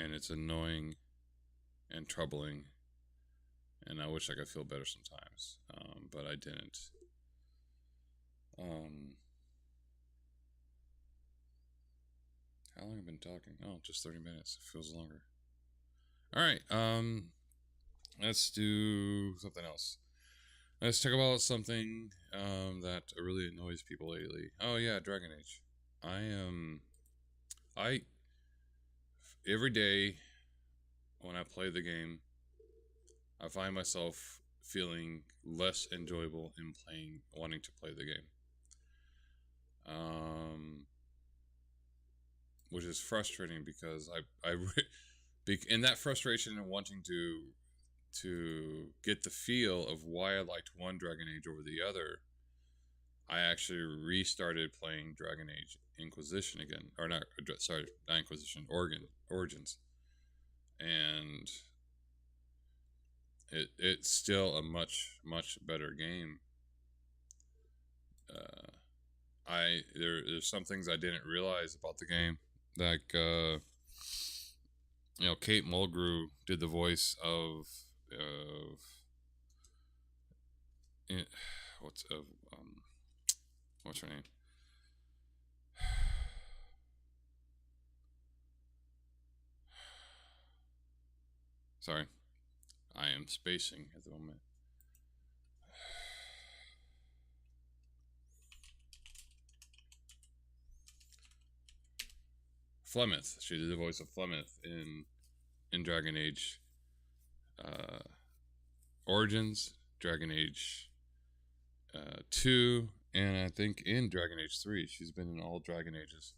and it's annoying and troubling, and I wish I could feel better sometimes, but I didn't. How long have I been talking? Oh, just 30 minutes. It feels longer. All right, let's do something else. Let's talk about something that really annoys people lately. Oh yeah, Dragon Age. I every day when I play the game, I find myself feeling less enjoyable in wanting to play the game. Which is frustrating because in that frustration and wanting to get the feel of why I liked one Dragon Age over the other, I actually restarted playing Dragon Age Inquisition again, or not Inquisition, Origins, and it's still a much better game. There's some things I didn't realize about the game, like Kate Mulgrew did the voice of what's her name? Sorry, I am spacing at the moment. Flemeth. She did the voice of Flemeth in Dragon Age Origins, Dragon Age 2, and I think in Dragon Age 3. She's been in all Dragon Ages.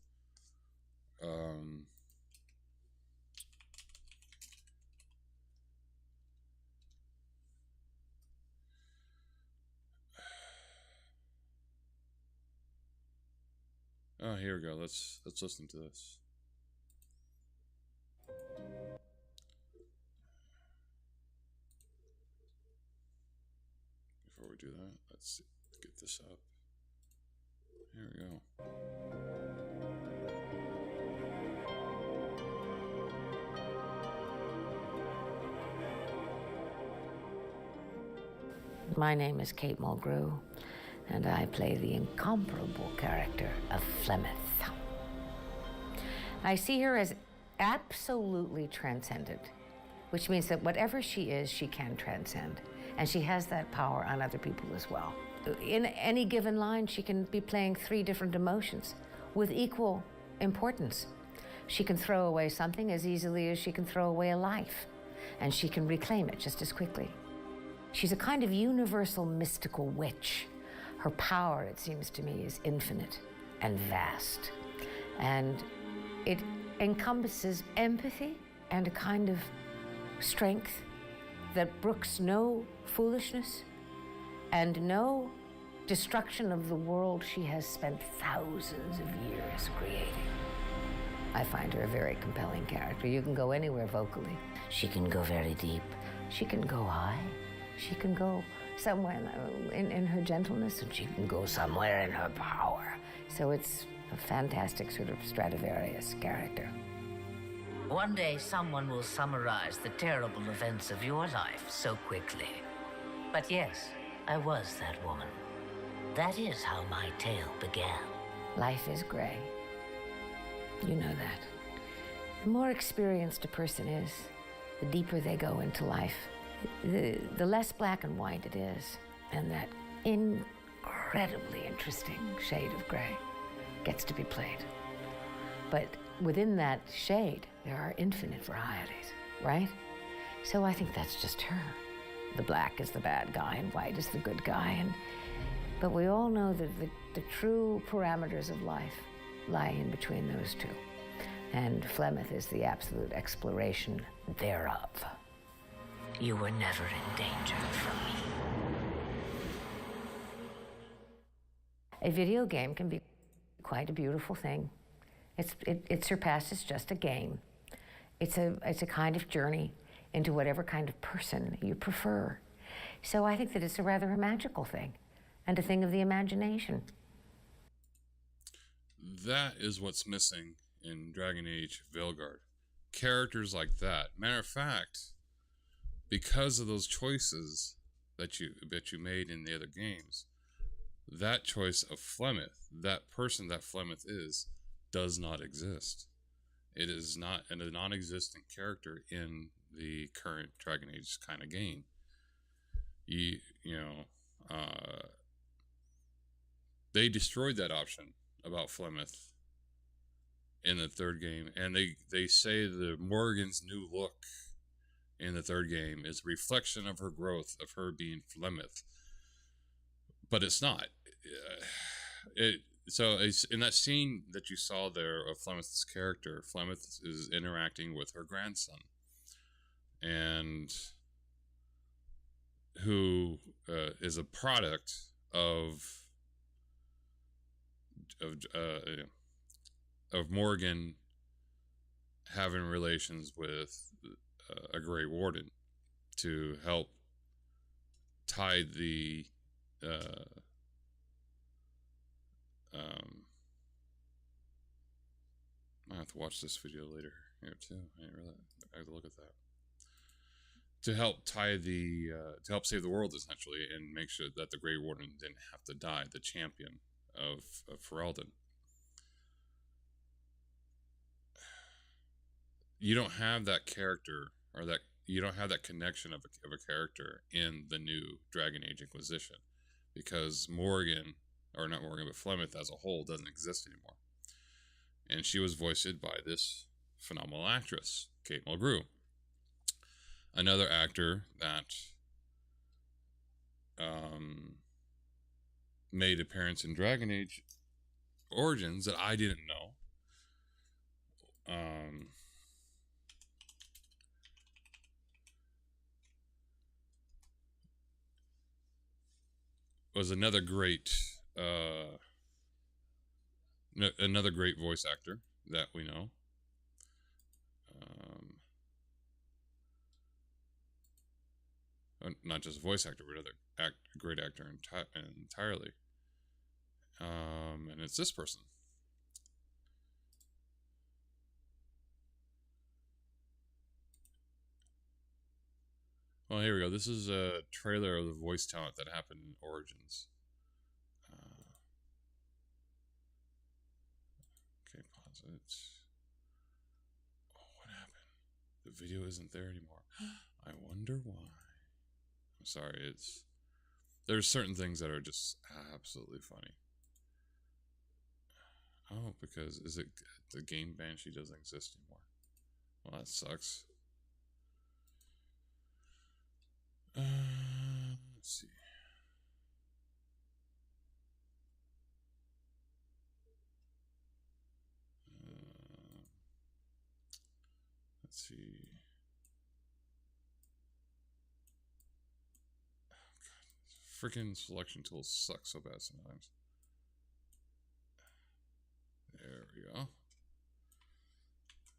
Oh, here we go. Let's listen to this. Before we do that, let's get this up. Here we go. My name is Kate Mulgrew, and I play the incomparable character of Flemeth. I see her as absolutely transcendent, which means that whatever she is, she can transcend. And she has that power on other people as well. In any given line, she can be playing 3 different emotions with equal importance. She can throw away something as easily as she can throw away a life, and she can reclaim it just as quickly. She's a kind of universal mystical witch. Her power, it seems to me, is infinite and vast. And it encompasses empathy and a kind of strength that brooks no foolishness and no destruction of the world she has spent thousands of years creating. I find her a very compelling character. You can go anywhere vocally. She can go very deep. She can go high. She can go somewhere in her gentleness, and she can go somewhere in her power. So it's a fantastic sort of Stradivarius character. One day someone will summarize the terrible events of your life so quickly. But yes, I was that woman. That is how my tale began. Life is gray. You know that. The more experienced a person is, the deeper they go into life, the less black and white it is. And that incredibly interesting shade of gray gets to be played. But within that shade, there are infinite varieties, right? So I think that's just her. The black is the bad guy and white is the good guy. But we all know that the true parameters of life lie in between those two. And Flemeth is the absolute exploration thereof. You were never in danger from me. A video game can be quite a beautiful thing. It surpasses just a game. It's a kind of journey into whatever kind of person you prefer. So I think that it's a rather magical thing and a thing of the imagination. That is what's missing in Dragon Age Veilguard. characters like that. Matter of fact, because of those choices that you made in the other games, that choice of Flemeth, that person that Flemeth is, does not exist. It is not a non-existent character in the current Dragon Age kind of game. They destroyed that option about Flemeth in the third game, and they say the Morrigan's new look in the third game is a reflection of her growth, of her being Flemeth, but it's not. So it's in that scene that you saw there of Flemeth's character. Flemeth is interacting with her grandson, and who is a product of Morgan having relations with a Grey Warden to help tide the I have to watch this video later here too. I have to look at that. To help to help save the world, essentially, and make sure that the Grey Warden didn't have to die, the champion of Ferelden. You don't have that character, or that you don't have that connection of a character in the new Dragon Age Inquisition, because Morgan, or not Morgan, but Flemeth as a whole doesn't exist anymore. And she was voiced by this phenomenal actress, Kate Mulgrew. Another actor that made appearance in Dragon Age Origins that I didn't know. Was another great voice actor that we know. Not just voice actor, but another great actor entirely. And it's this person. Well, here we go. This is a trailer of the voice talent that happened in Origins. Okay, pause it. Oh, what happened? The video isn't there anymore. I wonder why. I'm sorry, there's certain things that are just absolutely funny. Oh, because the game Banshee doesn't exist anymore? Well, that sucks. Let's see. Let's see. Freaking selection tools suck so bad sometimes. There we go.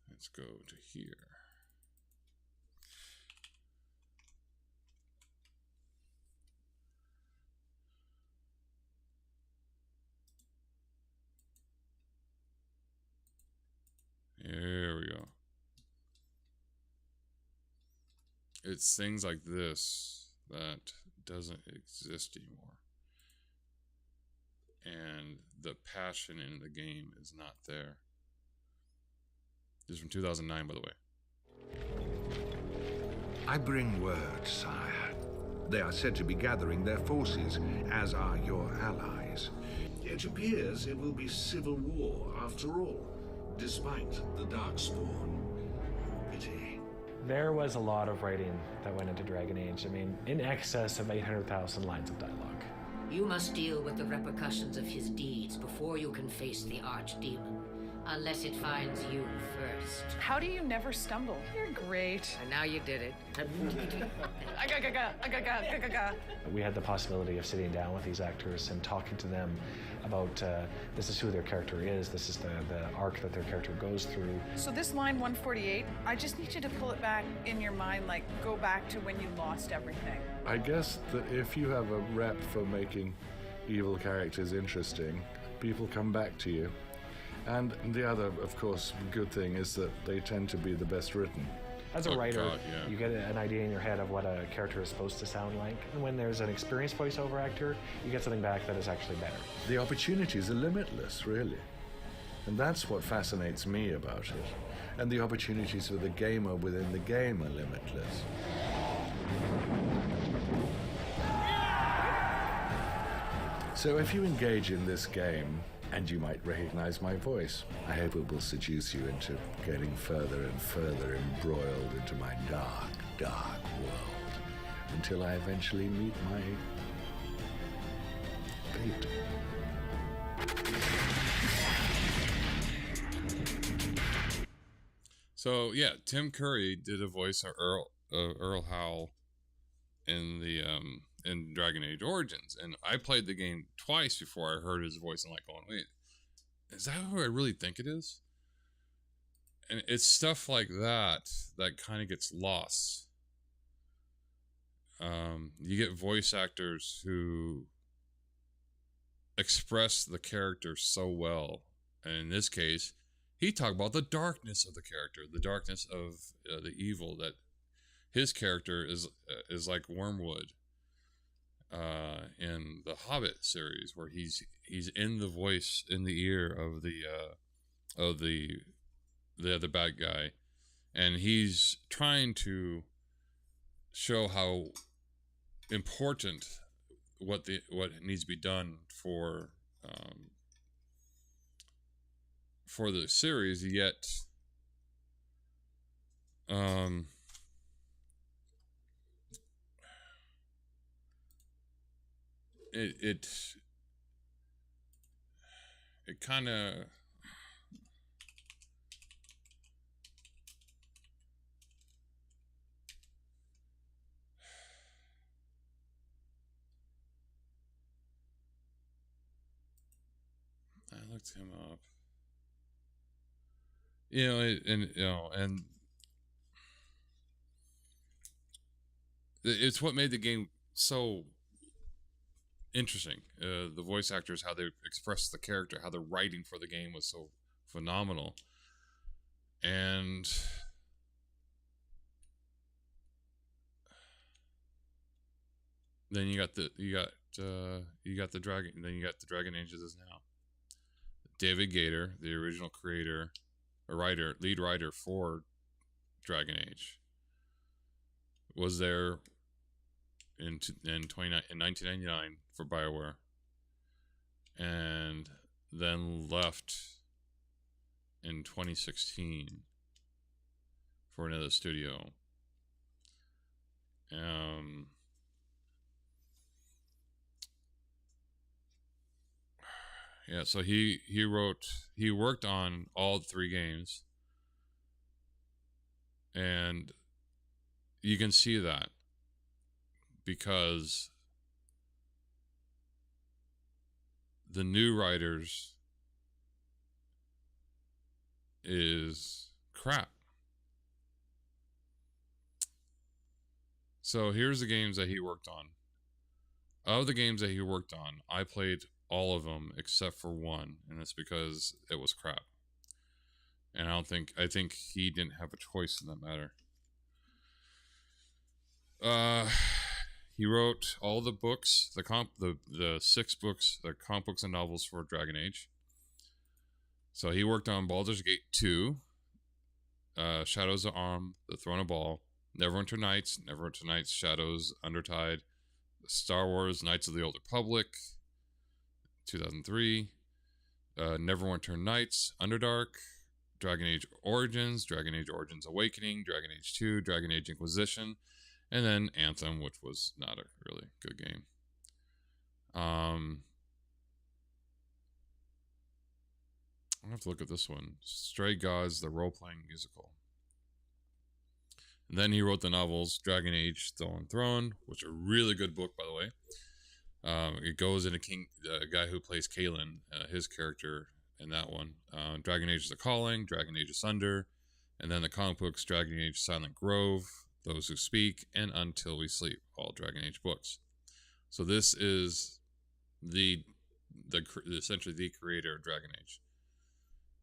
Let's go to here. There we go. It's things like this that doesn't exist anymore, and the passion in the game is not there. This is from 2009, by the way. I bring word, sire. They are said to be gathering their forces, as are your allies. It appears it will be civil war after all, despite the Darkspawn. Pity. There was a lot of writing that went into Dragon Age. I mean, in excess of 800,000 lines of dialogue. You must deal with the repercussions of his deeds before you can face the Archdemon. Unless it finds you first. How do you never stumble? You're great. And now you did it. We had the possibility of sitting down with these actors and talking to them about this is who their character is, this is the arc that their character goes through. So this line 148, I just need you to pull it back in your mind, like go back to when you lost everything. I guess that if you have a rep for making evil characters interesting, people come back to you. And the other, of course, good thing is that they tend to be the best written. As a writer, God, yeah. you get an idea in your head of what a character is supposed to sound like. And when there's an experienced voiceover actor, you get something back that is actually better. The opportunities are limitless, really. And that's what fascinates me about it. And the opportunities for the gamer within the game are limitless. So if you engage in this game, and you might recognize my voice, I hope it will seduce you into getting further and further embroiled into my dark, dark world, until I eventually meet my fate. So yeah, Tim Curry did a voice of Earl Howell in the in Dragon Age Origins, and I played the game twice before I heard his voice. I'm like, going, wait, is that who I really think it is? And it's stuff like that that kind of gets lost. You get voice actors who express the character so well, and in this case, he talked about the darkness of the character, the darkness of the evil that his character is like Wormwood in the Hobbit series, where he's in the voice, in the ear of the other bad guy, and he's trying to show how important what needs to be done for the series, yet it kind of I looked him up, and it's what made the game so interesting. The voice actors, how they expressed the character, how the writing for the game was so phenomenal. And then you got the dragon. Then you got the Dragon Ages now. David Gator, the original creator, lead writer for Dragon Age, was there in 1999 for BioWare, and then left in 2016 for another studio. Yeah, so he worked on all three games, and you can see that because the new writers is crap. So here's the games that he worked on. Of the games that he worked on, I played all of them except for one, and it's because it was crap. And I think he didn't have a choice in that matter. He wrote all the books, the 6 books, the comic books and novels for Dragon Age. So he worked on Baldur's Gate 2, Shadows of Arm, The Throne of Ball, Neverwinter Nights, Shadows, Undertide, Star Wars, Knights of the Old Republic, 2003, Neverwinter Nights, Underdark, Dragon Age Origins Awakening, Dragon Age 2, Dragon Age Inquisition, and then Anthem, which was not a really good game. I'll have to look at this one. Stray Gods, the role-playing musical. And then he wrote the novels Dragon Age, Stolen Throne, which are a really good book, by the way. It goes into the guy who plays Kalen, his character in that one. Dragon Age The Calling, Dragon Age Asunder, and then the comic books Dragon Age Silent Grove, Those Who Speak, and Until We Sleep, all Dragon Age books. So this is essentially the creator of Dragon Age.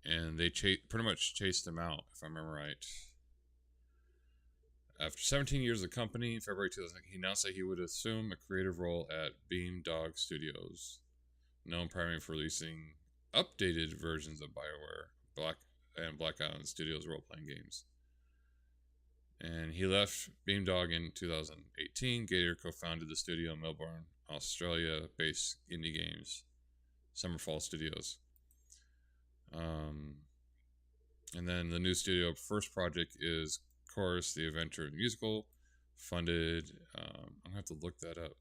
and they pretty much chased him out, if I remember right. After 17 years of the company, in February 2000, he announced that he would assume a creative role at Beamdog Studios, known primarily for releasing updated versions of BioWare Black Island Studios role-playing games. And he left Beamdog in 2018. Gator co-founded the studio in Melbourne, Australia-based indie games, Summerfall Studios. And then the new studio first project is Chorus, the Adventure Musical, funded. I'm gonna have to look that up.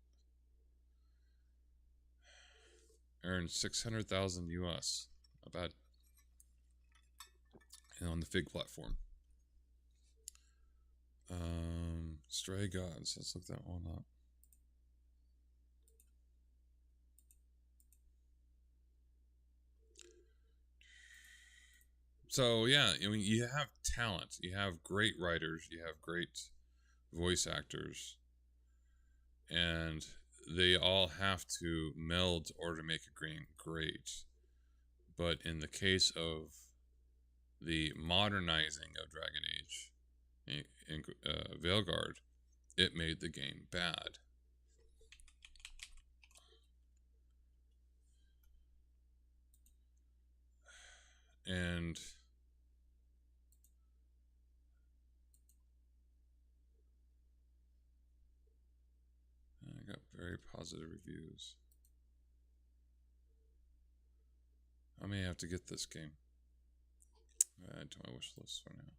Earned 600,000 US. Not bad. And on the Fig platform. Stray Gods. Let's look that one up. So yeah, I mean, you have talent, you have great writers, you have great voice actors, and they all have to meld in order to make a game great. But in the case of the modernizing of Dragon Age in Veilguard, it made the game bad. And I got very positive reviews. I may have to get this game. Add to my wish list for now.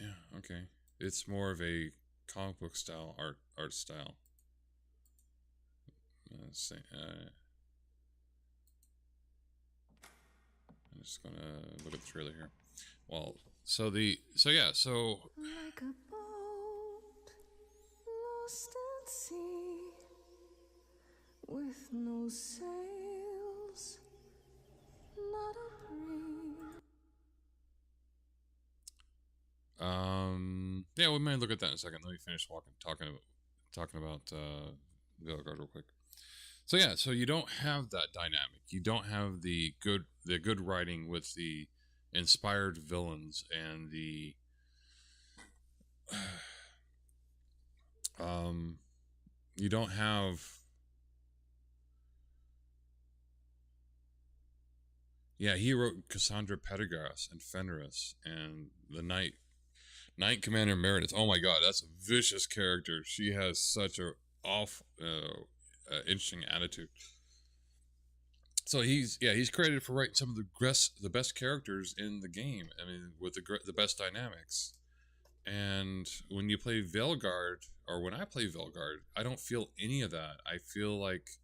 Yeah, okay. It's more of a comic book style art style. I'm just gonna look at the trailer here. Well, so yeah, like a boat lost at sea with no sails, not a breeze. Yeah, we might look at that in a second. Let me finish talking about Veilguard real quick. So yeah, so you don't have that dynamic. You don't have the good writing with the inspired villains and the you don't have he wrote Cassandra Pendergast and Fenris and the Knight Commander Meredith. Oh my god, that's a vicious character. She has such a interesting attitude. So he's credited for writing some of the best characters in the game. I mean, with the best dynamics. And when you play Veilguard, or when I play Veilguard, I don't feel any of that. I feel like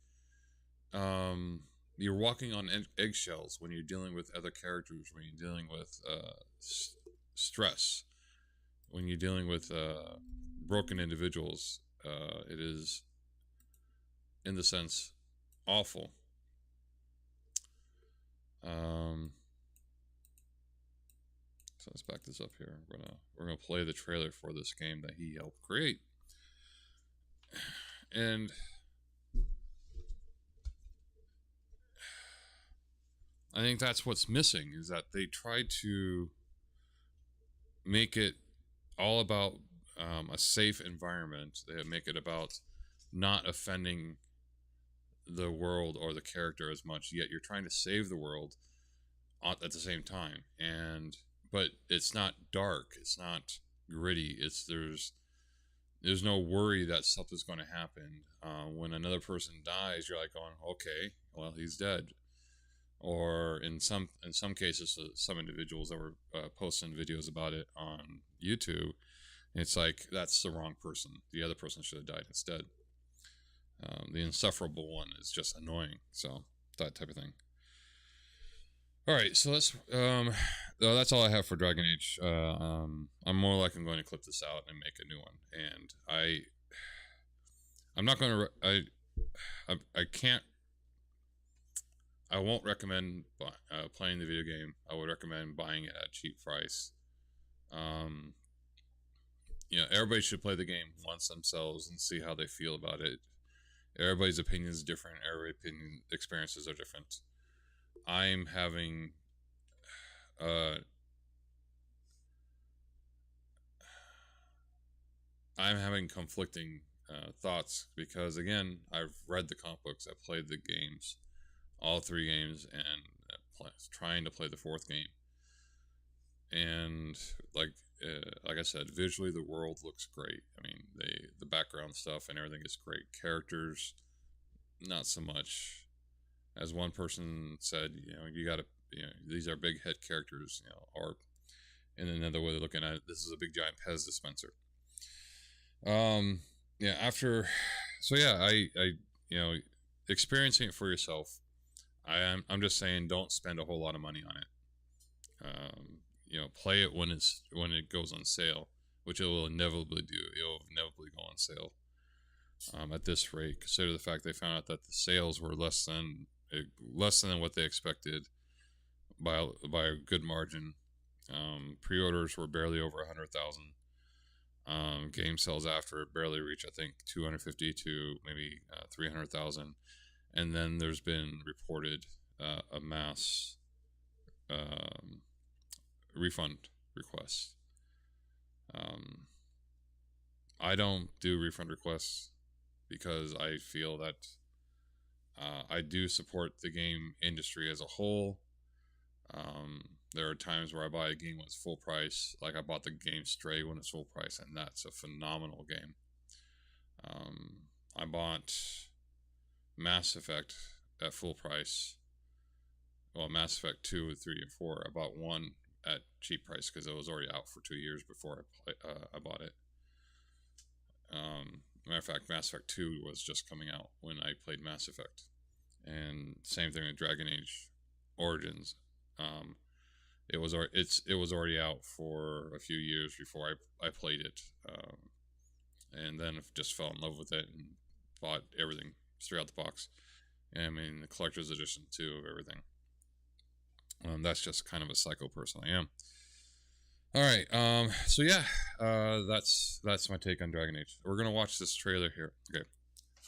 you're walking on eggshells when you're dealing with other characters, when you're dealing with stress, when you're dealing with broken individuals. It is, in the sense, awful. So let's back this up here. We're gonna play the trailer for this game that he helped create, and I think that's what's missing, is that they tried to make it all about a safe environment. They make it about not offending the world or the character as much, yet you're trying to save the world at the same time. But it's not dark, it's not gritty. There's no worry that something's going to happen. When another person dies, you're like going, okay, well, he's dead. Or in some cases, some individuals that were posting videos about it on YouTube, it's like, that's the wrong person. The other person should have died instead. The insufferable one is just annoying. So that type of thing. All right, so that's all I have for Dragon Age. I'm more likely going to clip this out and make a new one. And I'm not going to. I can't. I won't recommend playing the video game. I would recommend buying it at a cheap price. everybody should play the game once themselves and see how they feel about it. Everybody's opinion is different. Everybody's experiences are different. I'm having conflicting thoughts because, again, I've read the comic books, I've played the games, all 3 games, and trying to play the 4th game. And like I said, visually the world looks great. I mean, the background stuff and everything is great. Characters, not so much. As one person said, you got to, these are big head characters, or in another way of looking at it, this is a big giant Pez dispenser. Experiencing it for yourself. I'm just saying, don't spend a whole lot of money on it. Play it when it goes on sale, which it will inevitably do. It'll inevitably go on sale. At this rate, consider the fact they found out that the sales were less than what they expected by a good margin. Pre-orders were barely over 100,000. Game sales after barely reached, I think, 250 to maybe 300,000. And then there's been reported a mass refund requests. I don't do refund requests because I feel that I do support the game industry as a whole. There are times where I buy a game when it's full price, like I bought the game Stray when it's full price, and that's a phenomenal game. I bought Mass Effect at full price. Well, Mass Effect 2, 3, and 4. I bought 1 at cheap price because it was already out for 2 years before I bought it. Matter of fact, Mass Effect 2 was just coming out when I played Mass Effect. And same thing with Dragon Age Origins. It was already out for a few years before I played it. And then just fell in love with it and bought everything straight out the box. And I mean, the collector's edition too of everything. That's just kind of a psycho person I am. All right, so yeah, that's my take on Dragon Age. We're gonna watch this trailer here. Okay,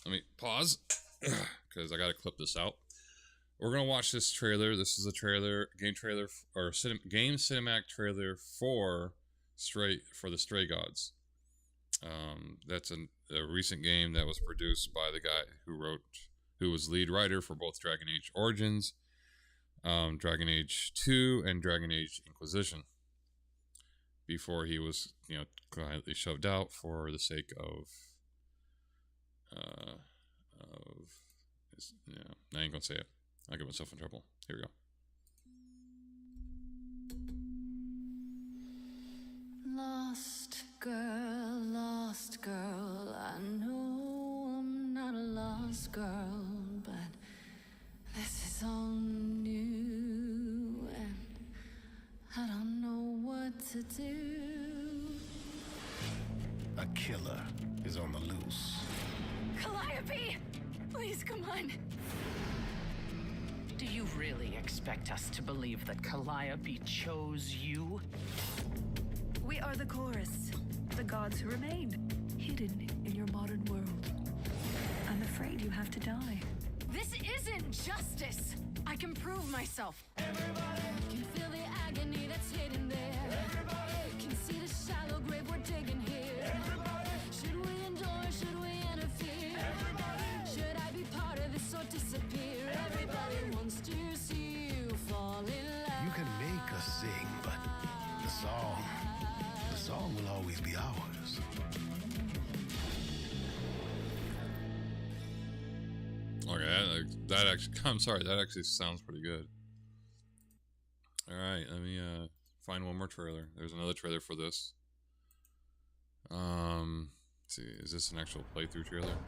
let me pause because I gotta clip this out. We're gonna watch this trailer. This is a game cinematic trailer for the Stray Gods. That's a recent game that was produced by the guy who was lead writer for both Dragon Age Origins, Dragon Age 2, and Dragon Age Inquisition. Before he was, quietly shoved out for the sake of I ain't gonna say it. I'll get myself in trouble. Here we go. Lost girl, I know I'm not a lost girl, but this is all new, and I don't know what to do. A killer is on the loose. Calliope! Please, come on. Do you really expect us to believe that Calliope chose you? We are the chorus, the gods who remain, hidden in your modern world. I'm afraid you have to die. This isn't justice! I can prove myself. Everybody can feel the agony that's hidden there. Everybody can see the shallow grave we're digging here. Everybody, should we endure? Should we interfere? Everybody, should I be part of this or disappear? Everybody wants to see you fall in love. You can make us sing, but the song will always be ours. Okay, that actually sounds pretty good. All right, let me find one more trailer. There's another trailer for this. Let's see, is this an actual playthrough trailer?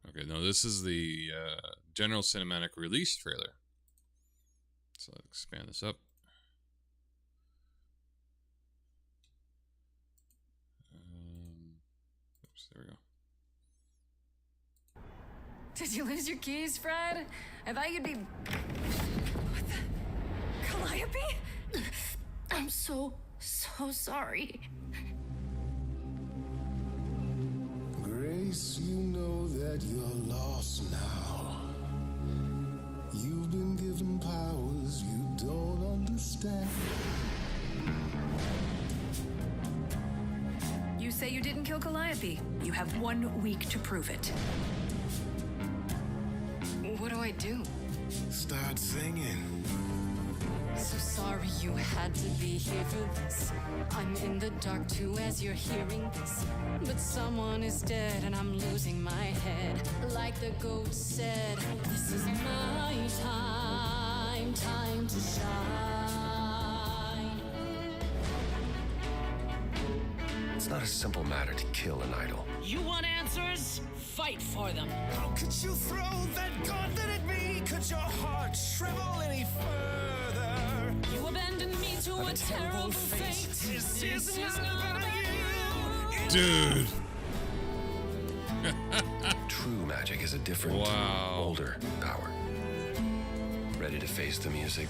Okay, no, this is the general cinematic release trailer. So let's expand this up. Oops, there we go. Did you lose your keys, Fred? I thought you'd be... What the... Calliope? I'm so sorry. face, you know that you're lost now. You've been given powers you don't understand. You say you didn't kill Calliope. You have 1 week to prove it. What do I do? Start singing. So sorry you had to be here for this. I'm in the dark too as you're hearing this. But someone is dead and I'm losing my head. Like the goat said, this is my time, time to shine. It's not a simple matter to kill an idol. You want answers? Fight for them. How could you throw that gauntlet at me? Could your heart shrivel any further? You abandoned me to a terrible fate. This is not about you. Dude. True magic is a different, older power. Ready to face the music?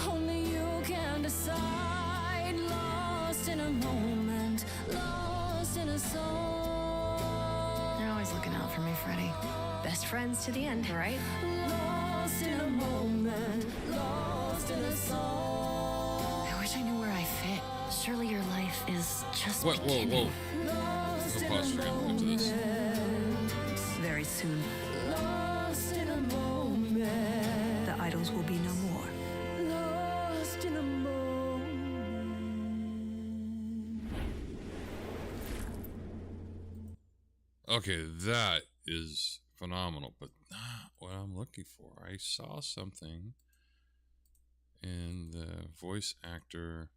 Only you can decide. Lost in a moment, lost in a song. You're always looking out for me, Freddy. Best friends to the end, right? Lost in a moment, lost in a song. I wish I knew where I fit. Surely your life is just Whoa. Lost in Pause for a into this. moment. very soon. Lost in a moment. The idols will be no more. Lost in a moment. Okay, that is phenomenal, but not what I'm looking for. I saw something in the voice actor.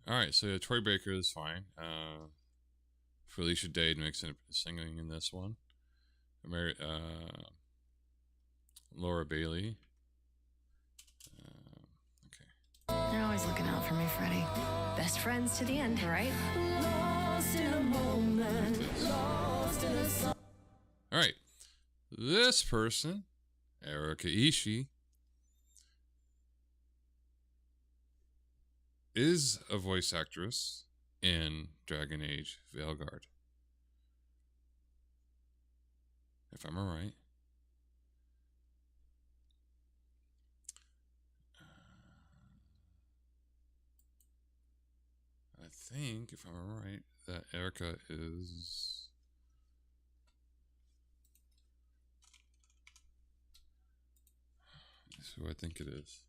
All right, so Troy Baker is fine. Felicia Day makes a singing in this one. Laura Bailey. You're always looking out for me, Freddy. Best friends to the end, right? Lost in a moment. Lost in a song. All right, this person, Erika Ishii, is a voice actress in Dragon Age Veilguard. If I'm right. I think, if I'm right, that Erika is... That's who I think it is.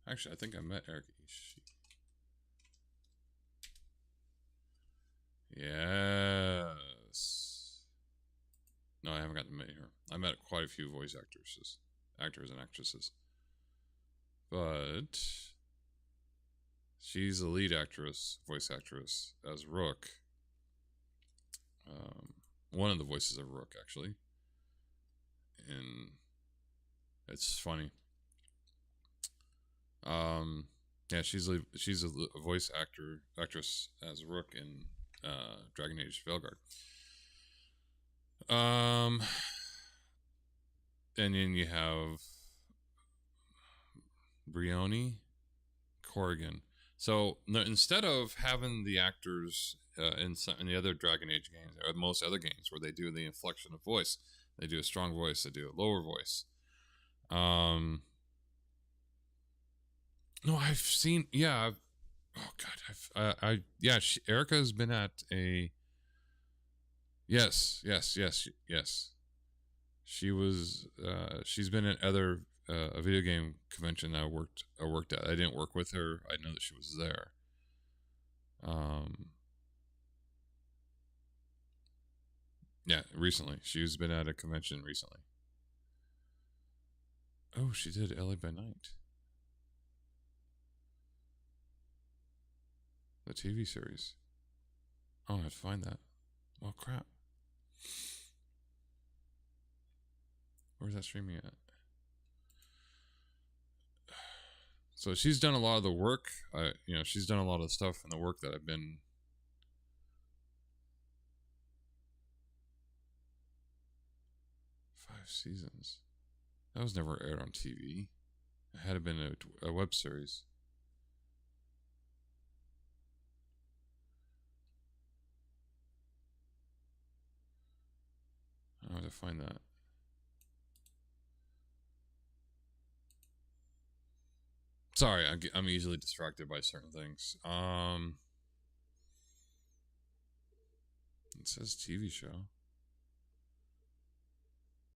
Actually, I think I met Erika Ishii. Yes. No, I haven't gotten to meet her. I met quite a few voice actors and actresses. But she's the lead actress, voice actress, as Rook. One of the voices of Rook, actually. And it's funny. Yeah, she's a voice actress as Rook in Dragon Age Veilguard. And then you have Brioni Corrigan. So instead of having the actors in the other Dragon Age games, or most other games where they do the inflection of voice, they do a strong voice, they do a lower voice. No, I've seen. Yeah. Erika's been at a. Yes. She was. She's been at other a video game convention I worked at. I didn't work with her. I know that she was there. Yeah, recently she's been at a convention recently. Oh, she did LA by Night. The TV series. Oh, I have to find that. Well, crap. Where's that streaming at? So she's done a lot of the work. She's done a lot of the stuff and the work that I've been. 5 seasons. That was never aired on TV. It had been a web series. to find that. Sorry, I'm easily distracted by certain things. It says TV show.